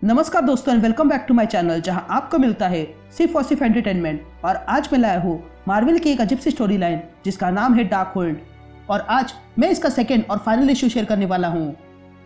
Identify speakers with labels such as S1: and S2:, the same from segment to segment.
S1: नमस्कार दोस्तों and welcome back to my channel जहां आपको मिलता है सिर्फ और सिर्फ एंटरटेनमेंट। और आज मैं लाया हूँ मार्वल की एक अजीब सी स्टोरी लाइन जिसका नाम है डार्क होल्ड। और आज मैं इसका सेकेंड और फाइनल इश्यू शेयर करने वाला हूँ।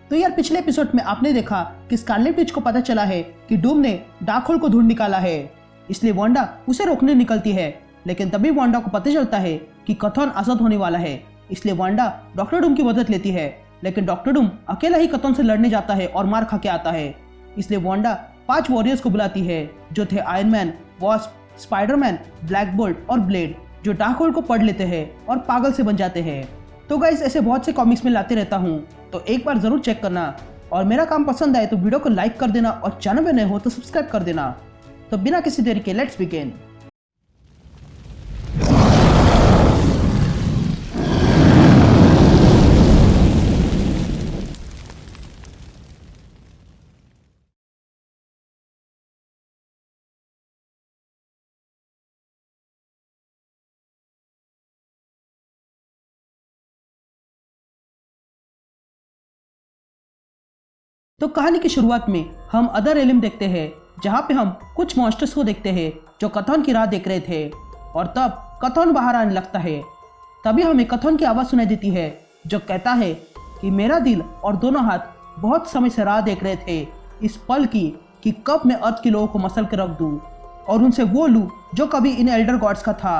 S1: तो यार पिछले एपिसोड में आपने देखा कि स्कारलेट विच को पता चला है कि डूम ने डार्क होल्ड को ढूंढ निकाला है, इसलिए वांडा उसे रोकने निकलती है। लेकिन तभी वांडा को पता चलता है कि कथॉन आजाद होने वाला है, इसलिए वांडा डॉक्टर डूम की मदद लेती है। लेकिन डॉक्टर डूम अकेला ही कथॉन से लड़ने जाता है और मार खा के आता है, इसलिए वांडा 5 वॉरियर्स को बुलाती है जो थे iron man, wasp, Spiderman, black bolt और ब्लेड, जो डार्क होल्ड को पढ़ लेते हैं और पागल से बन जाते हैं। तो गाइस ऐसे बहुत से कॉमिक्स में लाते रहता हूँ, तो एक बार जरूर चेक करना। और मेरा काम पसंद आए तो वीडियो को लाइक कर देना और चैनल में नए हो तो सब्सक्राइब कर देना। तो बिना किसी देरी के लेट्स बिगिन। तो कहानी की शुरुआत में हम अदर एलिम देखते हैं, जहाँ पे हम कुछ मॉन्स्टर्स को देखते हैं जो कथॉन की राह देख रहे थे। और तब कथॉन बाहर आने लगता है। तभी हमें कथॉन की आवाज़ सुनाई देती है जो कहता है कि मेरा दिल और दोनों हाथ बहुत समय से राह देख रहे थे इस पल की कि कब मैं अर्थ के लोगों को मसल के रख दूँ और उनसे वो लूँ जो कभी इन एल्डर गॉड्स का था।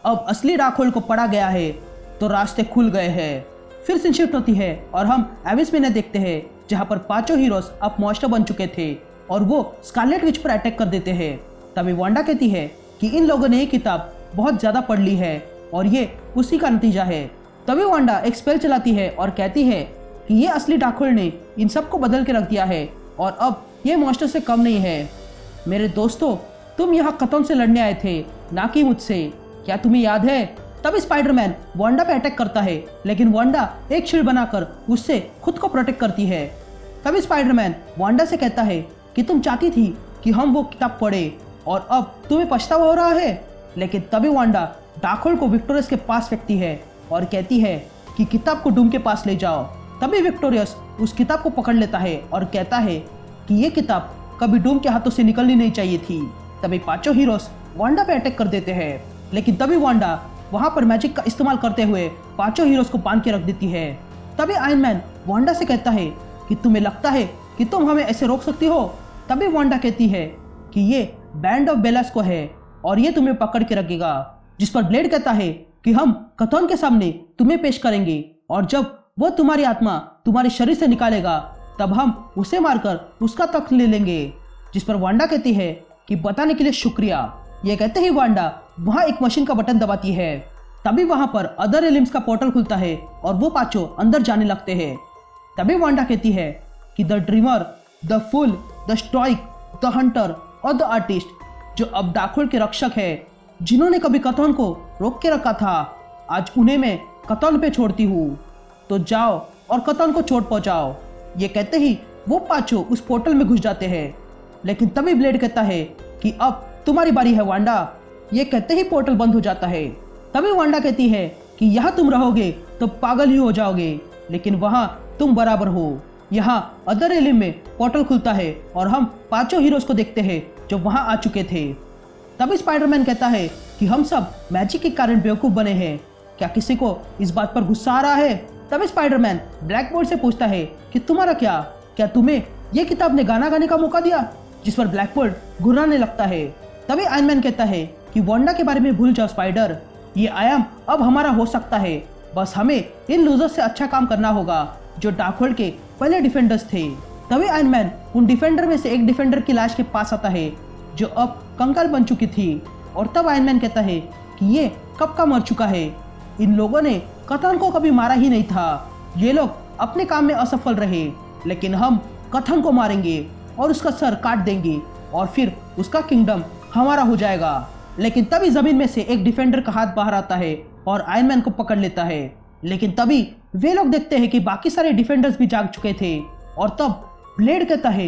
S1: अब असली डार्क होल्ड को पढ़ा गया है तो रास्ते खुल गए हैं। फिर सीन शिफ्ट होती है और हम एविस में देखते हैं जहाँ पर 5 हीरोज अब मॉन्स्टर बन चुके थे और वो स्कारलेट विच पर अटैक कर देते हैं। तभी वांडा कहती है कि इन लोगों ने ये किताब बहुत ज़्यादा पढ़ ली है और ये उसी का नतीजा है। तभी वांडा एक स्पेल चलाती है और कहती है कि ये असली डार्क होल्ड ने इन सबको बदल के रख दिया है और अब ये मॉन्स्टर से कम नहीं है। मेरे दोस्तों, तुम यहाँ कथॉन से लड़ने आए थे, ना कि मुझसे, क्या तुम्हें याद है? तभी स्पाइडरमैन वांडा पे अटैक करता है, लेकिन वांडा एक शील्ड बनाकर उससे खुद को प्रोटेक्ट करती है। तभी स्पाइडरमैन वांडा से कहता है कि तुम चाहती थी कि हम वो किताब पढ़े और अब तुम्हें पछतावा हो रहा है। लेकिन तभी वांडा डार्क होल्ड को विक्टोरियस के पास फेंकती है और कहती है कि किताब को डूम के पास ले जाओ। तभी विक्टोरियस उस किताब को पकड़ लेता है और कहता है कि ये किताब कभी डूम के हाथों से निकलनी नहीं चाहिए थी। तभी 5 हीरोज वांडा पे अटैक कर देते हैं, लेकिन तभी वांडा वहां पर मैजिक का इस्तेमाल करते हुए 5 हीरोज को बांध के रख देती है। तभी आयरन मैन वांडा से कहता है कि तुम्हें लगता है कि तुम हमें ऐसे रोक सकती हो? तभी वांडा कहती है कि ये बैंड ऑफ बेलास्को है और ये तुम्हें पकड़ के रखेगा। जिस पर ब्लेड कहता है कि हम कथॉन के सामने तुम्हें पेश करेंगे और जब वो तुम्हारी आत्मा तुम्हारे शरीर से निकालेगा तब हम उसे मारकर उसका तख्त ले लेंगे। जिस पर वांडा कहती है कि बताने के लिए शुक्रिया। ये कहते ही वांडा वहां एक मशीन का बटन दबाती है। तभी वहां पर अदर एलिम्स का पोर्टल खुलता है और वो 5 अंदर जाने लगते हैं। तभी वांडा कहती है कि the dreamer, the fool, the stoic, the hunter और द आर्टिस्ट, जो अब डार्क होल्ड के रक्षक है, जिन्होंने कभी कथॉन को रोक के रखा था, आज उन्हें मैं कथॉन पे छोड़ती हूँ। तो जाओ और कथॉन को चोट पहुंचाओ। ये कहते ही वो 5 उस पोर्टल में घुस जाते हैं। लेकिन तभी ब्लेड कहता है कि अब तुम्हारी बारी है वांडा। ये कहते ही पोर्टल बंद हो जाता है। तभी वांडा कहती है कि यहाँ तुम रहोगे तो पागल ही हो जाओगे, लेकिन वहाँ तुम बराबर हो। यहाँ अदर एलिम में पोर्टल खुलता है और हम 5 हीरोज को देखते हैं जो वहाँ आ चुके थे। तभी स्पाइडरमैन कहता है कि हम सब मैजिक के कारण बेवकूफ़ बने हैं, क्या किसी को इस बात पर गुस्सा आ रहा है? तभी स्पाइडरमैन ब्लैक बोल्ट से पूछता है कि तुम्हारा क्या तुम्हें ये किताब ने गाना गाने का मौका दिया? जिस पर ब्लैक बोल्ट घुराने लगता है। तभी आयरन मैन कहता है कि वांडा के बारे में भूल जाओ स्पाइडर, ये आयाम अब हमारा हो सकता है, बस हमें इन लूजर्स से अच्छा काम करना होगा जो डार्क होल्ड के पहले डिफेंडर्स थे। तभी आयरन मैन उन डिफेंडर में से एक डिफेंडर की लाश के पास आता है जो अब कंकाल बन चुकी थी। और तब आयरन मैन कहता है कि ये कब का मर चुका है, इन लोगों ने कथन को कभी मारा ही नहीं था, ये लोग अपने काम में असफल रहे, लेकिन हम कथन को मारेंगे और उसका सर काट देंगे और फिर उसका किंगडम हमारा हो जाएगा। लेकिन तभी जमीन में से एक डिफेंडर का हाथ बाहर आता है और आयरन मैन को पकड़ लेता है। लेकिन तभी वे लोग देखते हैं कि बाकी सारे डिफेंडर्स भी जाग चुके थे। और तब ब्लेड कहता है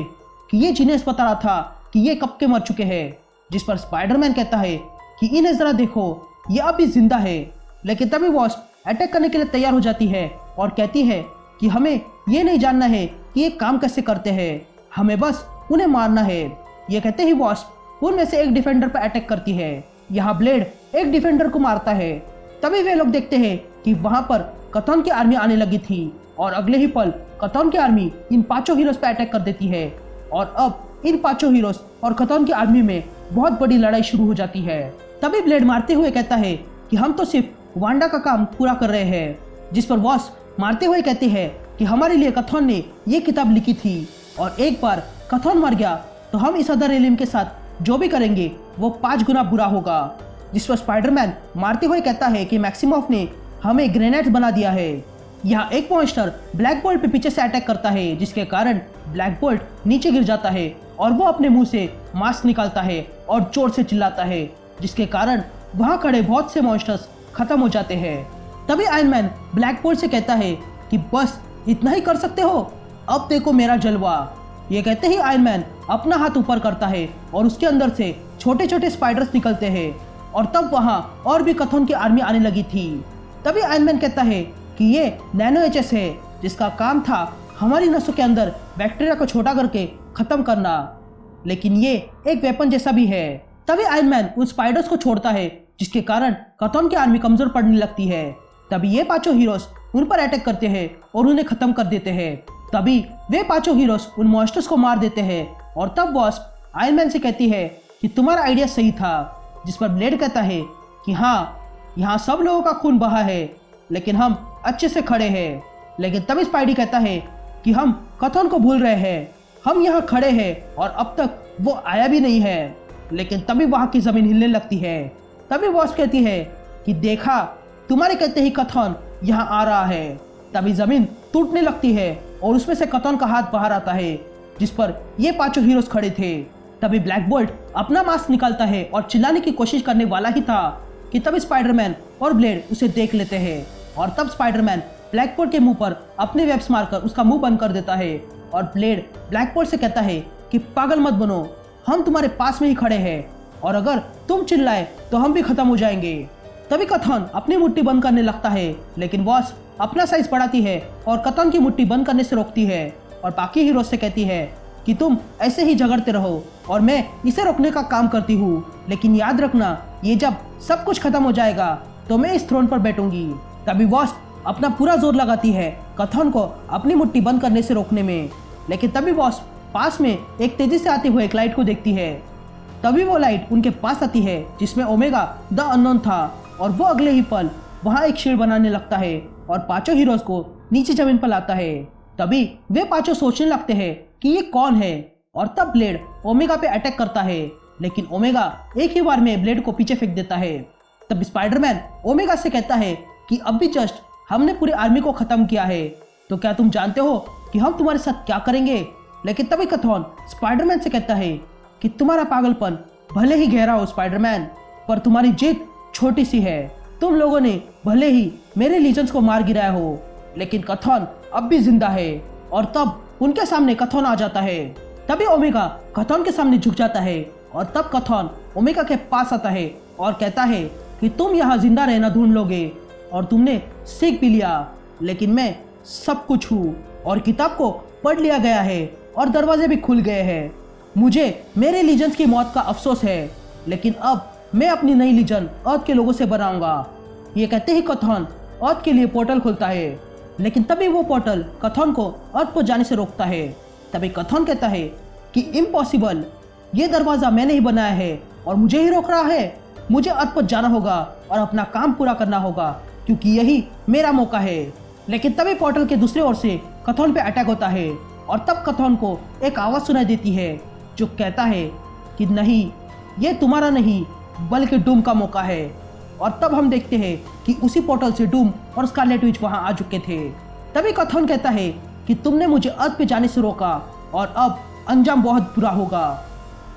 S1: कि ये जीनियस बता रहा था कि ये कब के मर चुके हैं। जिस पर स्पाइडरमैन कहता है कि इन्हें जरा देखो, ये अभी जिंदा है। लेकिन तभी वॉस्प अटैक करने के लिए तैयार हो जाती है और कहती है कि हमें ये नहीं जानना है कि ये काम कैसे करते हैं, हमें बस उन्हें मारना है। ये कहते ही वॉस्प उनमें से एक डिफेंडर पर अटैक करती है। यहाँ ब्लेड एक डिफेंडर को मारता है। तभी वे लोग देखते हैं कि वहां पर कथॉन की आर्मी आने लगी थी और अगले ही पल कथॉन की आर्मी इन 5 हीरोज पर अटैक कर देती है और अब इन 5 हीरोज और कथॉन की आर्मी में बहुत बड़ी लड़ाई शुरू हो जाती है। तभी ब्लेड मारते हुए कहता है कि हम तो सिर्फ वांडा का काम पूरा कर रहे हैं, जिस पर वॉस्प मारते हुए कहते हैं कि हमारे लिए कथॉन ने ये किताब लिखी थी और एक बार कथॉन मर गया तो हम इस अदर एलिम के साथ जो भी करेंगे वो 5 गुना बुरा होगा। जिस पर स्पाइडरमैन मारते हुए कहता है कि मैक्सिमॉफ ने हमें ग्रेनेड्स बना दिया है। यहाँ एक मॉन्स्टर ब्लैक बोल्ट पे पीछे से अटैक करता है, जिसके कारण ब्लैक बोल्ट नीचे गिर जाता है और वो अपने मुंह से मास्क निकालता है और जोर से चिल्लाता है, जिसके कारण वहां खड़े बहुत से मॉन्स्टर्स खत्म हो जाते हैं। तभी आयरन मैन ब्लैक बोल्ट से कहता है कि बस इतना ही कर सकते हो, अब देखो मेरा जलवा। ये कहते ही आयरन मैन अपना हाथ ऊपर करता है और उसके अंदर से छोटे छोटे स्पाइडर्स निकलते हैं और तब वहां और भी कथॉन की आर्मी आने लगी थी। तभी आयरन मैन कहता है कि ये नैनो एचएस है, जिसका काम था हमारी नसों के अंदर बैक्टीरिया को छोटा करके खत्म करना, लेकिन ये एक वेपन जैसा भी है। तभी आयरन मैन उन स्पाइडर्स को छोड़ता है, जिसके कारण कथॉन की आर्मी कमजोर पड़ने लगती है। तभी ये 5 हीरोज उन पर अटैक करते हैं और उन्हें खत्म कर देते हैं। तभी वे 5 हीरोज उन मॉन्स्टर्स को मार देते हैं और तब वॉस्प आयरन मैन से कहती है कि तुम्हारा आइडिया सही था। जिस पर ब्लेड कहता है कि हाँ, यहाँ सब लोगों का खून बहा है लेकिन हम अच्छे से खड़े हैं। लेकिन तभी स्पाइडी कहता है कि हम कथॉन को भूल रहे हैं, हम यहाँ खड़े हैं और अब तक वो आया भी नहीं है। लेकिन तभी वहां की जमीन हिलने लगती है। तभी वॉस्प कहती है कि देखा, तुम्हारे कहते ही कथॉन यहाँ आ रहा है। तभी जमीन टूटने लगती है और उसमें से कथॉन का हाथ बाहर आता है, जिस पर ये 5 हीरोज खड़े थे। तभी ब्लैक बोल्ट अपना मास्क निकालता है और चिल्लाने की कोशिश करने वाला ही था कि तभी स्पाइडरमैन और ब्लेड उसे देख लेते हैं और तब स्पाइडरमैन ब्लैक बोल्ट के मुंह पर अपने वेब्स मारकर उसका मुंह बंद कर देता है और ब्लेड ब्लैक बोल्ट से कहता है कि पागल मत बनो, हम तुम्हारे पास में ही खड़े हैं और अगर तुम चिल्लाए तो हम भी खत्म हो जाएंगे। तभी कथॉन अपनी मुट्ठी बंद करने लगता है, लेकिन वॉस्प अपना साइज बढ़ाती है और कथॉन की मुट्ठी बंद करने से रोकती है और बाकी हीरोज से कहती है कि तुम ऐसे ही झगड़ते रहो और मैं इसे रोकने का काम करती हूँ, लेकिन याद रखना ये जब सब कुछ खत्म हो जाएगा तो मैं इस थ्रोन पर बैठूंगी। तभी वॉस्प अपना पूरा जोर लगाती है कथॉन को अपनी मुट्ठी बंद करने से रोकने में, लेकिन तभी वॉस्प पास में एक तेजी से आते हुए एक लाइट को देखती है। तभी वो लाइट उनके पास आती है जिसमें ओमेगा द अननोन था और वो अगले ही पल वहां एक शील्ड बनाने लगता है और 5 हीरोज को नीचे जमीन पर लाता है। तभी वे 5 सोचने लगते हैं कि ये कौन है और तब ब्लेड ओमेगा पे अटैक करता है, लेकिन ओमेगा एक ही बार में ब्लेड को पीछे फेंक देता है। तब स्पाइडरमैन ओमेगा से कहता है कि अब भी जस्ट हमने पूरी आर्मी को खत्म किया है, तो क्या तुम जानते हो कि हम तुम्हारे साथ क्या करेंगे। लेकिन तभी कथॉन स्पाइडरमैन से कहता है कि तुम्हारा पागलपन भले ही गहरा हो स्पाइडरमैन, पर तुम्हारी जीत छोटी सी है। तुम लोगों ने भले ही मेरे लीजेंड्स को मार गिराया हो, लेकिन कथॉन अब भी जिंदा है। और तब उनके सामने कथॉन आ जाता है। तभी ओमेगा कथॉन के सामने झुक जाता है और तब कथॉन ओमेगा के पास आता है और कहता है कि तुम यहाँ जिंदा रहना ढूंढ लोगे और तुमने सीख भी लिया, लेकिन मैं सब कुछ हूँ और किताब को पढ़ लिया गया है और दरवाजे भी खुल गए हैं। मुझे मेरे लीजेंड्स की मौत का अफसोस है, लेकिन अब मैं अपनी नई लीजन अर्थ के लोगों से बनाऊंगा। ये कहते ही कथॉन अर्थ के लिए पोर्टल खुलता है, लेकिन तभी वो पोर्टल कथॉन को अर्थ पर जाने से रोकता है। तभी कथॉन कहता है कि इम्पॉसिबल, ये दरवाजा मैंने ही बनाया है और मुझे ही रोक रहा है। मुझे अर्थ पर जाना होगा और अपना काम पूरा करना होगा, क्योंकि यही मेरा मौका है। लेकिन तभी पोर्टल के दूसरे ओर से कथॉन पे अटैक होता है और तब कथॉन को एक आवाज सुनाई देती है जो कहता है कि नहीं, ये तुम्हारा नहीं बल्कि डूम का मौका है। और तब हम देखते हैं कि उसी पोर्टल से डूम और स्कारलेट विच वहां आ चुके थे। तभी कथॉन कहता है कि तुमने मुझे अर्थ पे जाने से रोका और अब अंजाम बहुत बुरा होगा।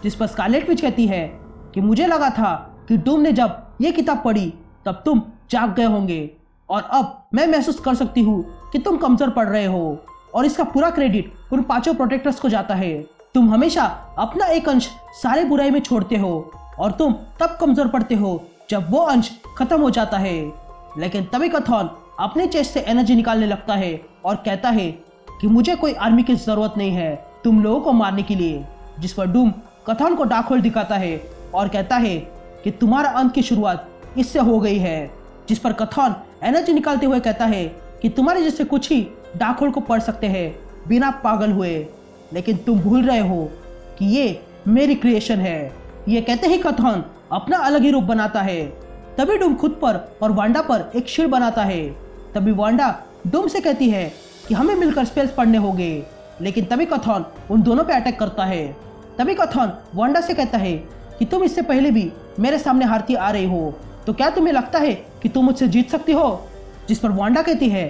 S1: जिस पर स्कारलेट विच कहती है कि मुझे लगा था कि डूम ने जब ये किताब पढ़ी तब तुम जाग गए होंगे और अब मैं महसूस कर सकती हूँ कि तुम कमजोर पड़ रहे हो और इसका पूरा क्रेडिट उन 5 प्रोटेक्टर्स को जाता है। तुम हमेशा अपना एक अंश सारे बुराई में छोड़ते हो और तुम तब कमजोर पड़ते हो जब वो अंश खत्म हो जाता है। लेकिन तभी कथॉन अपने चेस्ट से एनर्जी निकालने लगता है और कहता है कि मुझे कोई आर्मी की जरूरत नहीं है तुम लोगों को मारने के लिए, जिस पर डूम कथन को डार्क होल्ड दिखाता है और कहता है कि तुम्हारा अंत की शुरुआत इससे हो गई है। जिस पर कथन एनर्जी निकालते हुए कहता है कि तुम्हारे जैसे कुछ ही डार्क होल्ड को पढ़ सकते हैं बिना पागल हुए, लेकिन तुम भूल रहे हो कि ये मेरी क्रिएशन है। ये कहते ही कथन अपना अलग ही रूप बनाता है। तभी डूम खुद पर और वांडा पर एक शील्ड बनाता है। तभी वांडा डूम से कहती है कि हमें मिलकर स्पेल्स पढ़ने होंगे, लेकिन तभी कथन उन दोनों पे अटैक करता है। तभी कथन वांडा से कहता है कि तुम इससे पहले भी मेरे सामने हारती आ रही हो, तो क्या तुम्हें लगता है कि तुम मुझसे जीत सकती हो? जिस पर वांडा कहती है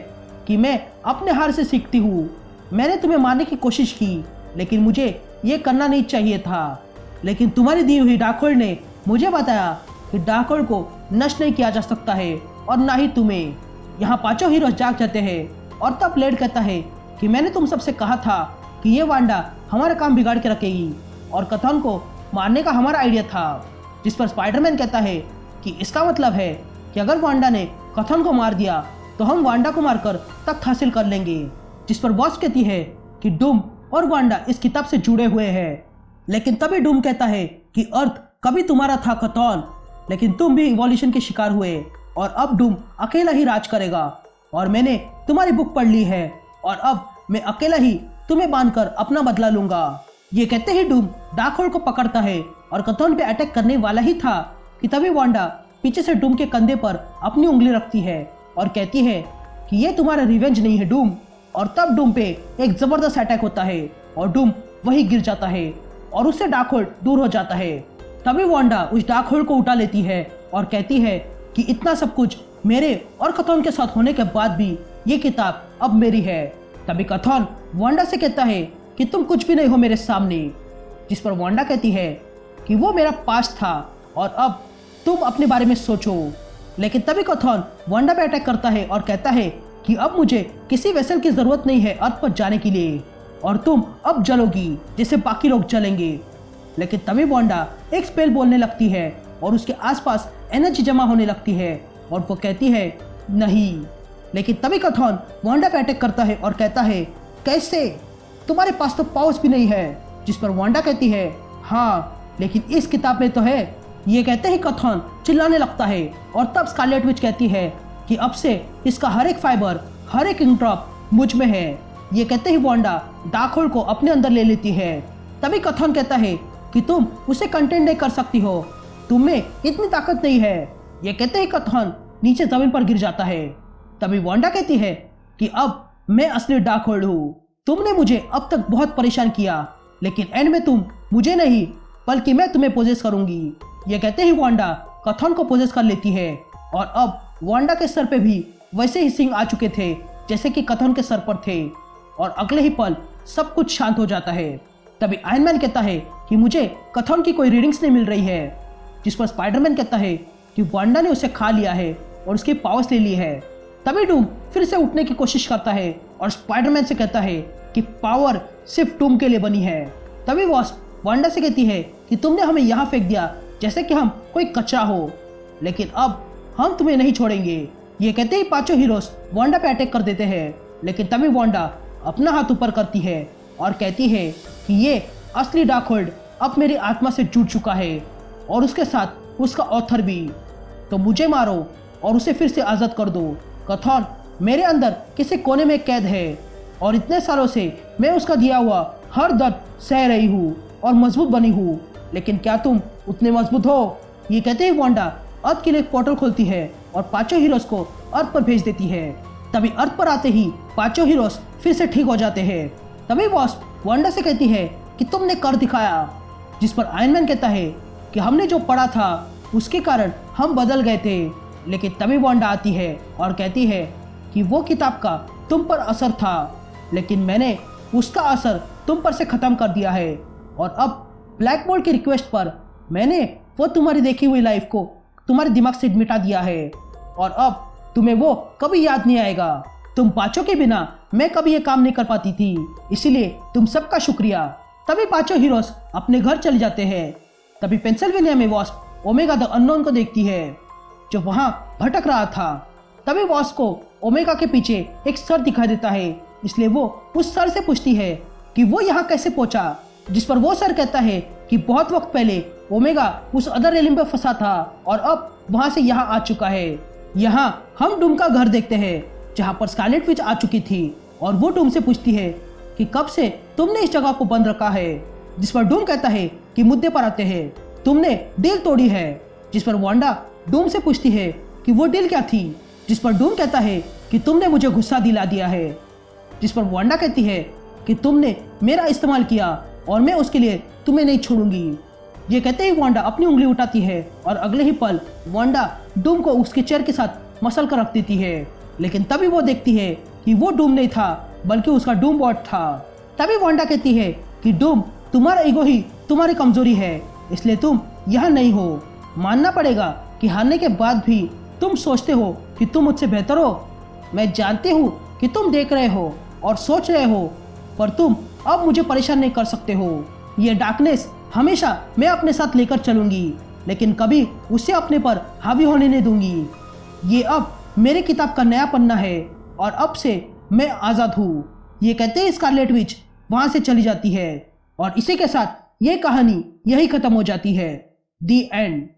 S1: कि मैं अपने हार से सीखती हूँ। मैंने तुम्हें मारने की कोशिश की, लेकिन मुझे ये करना नहीं चाहिए था। लेकिन तुम्हारी दी हुई डार्क होल्ड ने मुझे बताया कि डार्क होल्ड को नष्ट नहीं किया जा सकता है, और ना ही तुम्हें। यहाँ पांचों हीरो जाग जाते हैं और तब ब्लेड कहता है कि मैंने तुम सबसे कहा था कि ये वांडा हमारा काम बिगाड़ के रखेगी और कथन को मारने का हमारा आइडिया था। जिस पर स्पाइडरमैन कहता है कि इसका मतलब है कि अगर वांडा ने कथन को मार दिया तो हम वांडा को मारकर तख्त हासिल कर लेंगे। जिस पर वॉस्प कहती है कि डूम और वांडा इस किताब से जुड़े हुए हैं। लेकिन तभी डूम कहता है कि अर्थ कभी तुम्हारा था कथन, लेकिन तुम भी इवोल्यूशन के शिकार हुए और अब डूम अकेला ही राज करेगा। और मैंने तुम्हारी बुक पढ़ ली है और अब मैं अकेला ही तुम्हें बांधकर अपना बदला लूंगा। ये कहते ही डूम डार्क होल्ड को पकड़ता है और कथन पे अटैक करने वाला ही था कि तभी वांडा पीछे से डूम के कंधे पर अपनी उंगली रखती है और कहती है कि ये तुम्हारा रिवेंज नहीं है डूम। और तब डूम पे एक जबरदस्त अटैक होता है और डूम वही गिर जाता है और उससे डार्क होल्ड दूर हो जाता है। तभी वांडा उस डार्क होल्ड को उठा लेती है और कहती है कि इतना सब कुछ मेरे और कथन के साथ होने के बाद भी ये किताब अब मेरी है। तभी कथन वांडा से कहता है कि तुम कुछ भी नहीं हो मेरे सामने। जिस पर वांडा कहती है कि वो मेरा पास्ट था और अब तुम अपने बारे में सोचो। लेकिन तभी कथन वांडा पे अटैक करता है और कहता है कि अब मुझे किसी वेसल की जरूरत नहीं है अर्थ पर जाने के लिए, और तुम अब जलोगी जैसे बाकी लोग जलेंगे। लेकिन तभी वांडा एक स्पेल बोलने लगती है और उसके आसपास एनर्जी जमा होने लगती है और वो कहती है नहीं। लेकिन तभी कथन वांडा पे अटैक करता है और कहता है कैसे, तुम्हारे पास तो पावर्स भी नहीं है। जिस पर वांडा कहती है हाँ, लेकिन इस किताब में तो है। ये कहते ही कथन चिल्लाने लगता है और तब स्कारलेट विच कहती है कि अब से इसका हर एक फाइबर, हर एक इंड्रॉप मुझ में है। ये कहते ही वांडा डार्क होल्ड को अपने अंदर ले लेती है। तभी कथन कहता है कि तुम उसे कंटेन नहीं कर सकती हो, तुम में इतनी ताकत नहीं है। ये कहते ही कथन नीचे जमीन पर गिर जाता है। तभी वांडा कहती है कि अब मैं असली डार्क होल्ड हूँ। तुमने मुझे अब तक बहुत परेशान किया, लेकिन एंड में तुम मुझे नहीं बल्कि मैं तुम्हें पोजेस करूंगी। ये कहते ही वांडा कथन को पोजेस कर लेती है और अब वांडा के सर पे भी वैसे ही सिंग आ चुके थे जैसे कि कथन के सर पर थे, और अगले ही पल सब कुछ शांत हो जाता है। तभी आयरन मैन कहता है कि मुझे कथन की कोई रीडिंग्स नहीं मिल रही है। जिस पर स्पाइडरमैन कहता है कि वांडा ने उसे खा लिया है और उसकी पावर्स ले ली है। तभी डूम फिर से उठने की कोशिश करता है और स्पाइडरमैन से कहता है कि पावर सिर्फ डूम के लिए बनी है। तभी वॉस्प वांडा से कहती है कि तुमने हमें यहाँ फेंक दिया जैसे कि हम कोई कचरा हो, लेकिन अब हम तुम्हें नहीं छोड़ेंगे। ये कहते ही पांचों हीरोज वांडा पे अटैक कर देते हैं, लेकिन तभी वांडा अपना हाथ ऊपर करती है और कहती है कि ये असली डार्क होल्ड अब मेरी आत्मा से जुड़ चुका है और उसके साथ उसका ऑथर भी। तो मुझे मारो और उसे फिर से आज़ाद कर दो। कथन मेरे अंदर किसी कोने में कैद है और इतने सालों से मैं उसका दिया हुआ हर दर्द सह रही हूँ और मजबूत बनी हूँ, लेकिन क्या तुम उतने मजबूत हो? ये कहते ही वांडा अर्थ के लिए एक पोर्टल खोलती है और पांचों हीरोज को अर्थ पर भेज देती है। तभी अर्थ पर आते ही पांचों हीरोज फिर से ठीक हो जाते हैं। तभी वॉस्प वांडा से कहती है कि तुमने कर दिखाया। जिस पर आयरन मैन कहता है कि हमने जो पढ़ा था उसके कारण हम बदल गए थे। लेकिन तभी वांडा आती है और कहती है कि वो किताब का तुम पर असर था, लेकिन मैंने उसका असर तुम पर से ख़त्म कर दिया है, और अब ब्लैक बोल्ट की रिक्वेस्ट पर मैंने वो तुम्हारी देखी हुई लाइफ को तुम्हारे दिमाग से मिटा दिया है, और अब तुम्हें वो कभी याद नहीं आएगा। तुम पांचों के बिना मैं कभी ये काम नहीं कर पाती थी, इसीलिए तुम सबका शुक्रिया। तभी पांचों हीरोज अपने घर चले जाते हैं। तभी पेंसिल्वेनिया में वॉस्प ओमेगा द अननोन को देखती है जो वहां भटक रहा था। तभी वॉस्प को ओमेगा के पीछे एक सर दिखाई देता है, इसलिए वो उस सर से पूछती है कि वो यहाँ कैसे पहुंचा। जिस पर वो सर कहता है कि बहुत वक्त पहले ओमेगा उस अदर रेलिम पे फंसा था और अब वहां से यहाँ आ चुका है। यहाँ हम डूम का घर देखते हैं जहाँ पर स्कारलेट विच आ चुकी थी और वो डूम से पूछती है कि कब से तुमने इस जगह को बंद रखा है। जिस पर डूम कहता है कि मुद्दे पर आते हैं, तुमने डील तोड़ी है। जिस पर वांडा डूम से पूछती है कि वो डील क्या थी। जिस पर डूम कहता है कि तुमने मुझे गुस्सा दिला दिया है। जिस पर वांडा कहती है कि तुमने मेरा इस्तेमाल किया और मैं उसके लिए तुम्हें नहीं छोड़ूंगी। ये कहते ही वांडा अपनी उंगली उठाती है और अगले ही पल वांडा डूम को उसके चेयर के साथ मसल कर रख देती है। लेकिन तभी वो देखती है कि वो डूम नहीं था बल्कि उसका डूम बॉट था। तभी वांडा कहती है कि डूम, तुम्हारा ईगो ही तुम्हारी कमजोरी है, इसलिए तुम यहाँ नहीं हो। मानना पड़ेगा कि हारने के बाद भी तुम सोचते हो कि तुम मुझसे बेहतर हो। मैं जानती हूँ कि तुम देख रहे हो और सोच रहे हो, पर तुम अब मुझे परेशान नहीं कर सकते हो। ये डार्कनेस हमेशा मैं अपने साथ लेकर चलूंगी, लेकिन कभी उसे अपने पर हावी होने नहीं दूंगी। ये अब मेरी किताब का नया पन्ना है और अब से मैं आज़ाद हूँ। ये कहते ही स्कारलेट विच वहाँ से चली जाती है और इसी के साथ ये कहानी यही खत्म हो जाती है। दी एंड।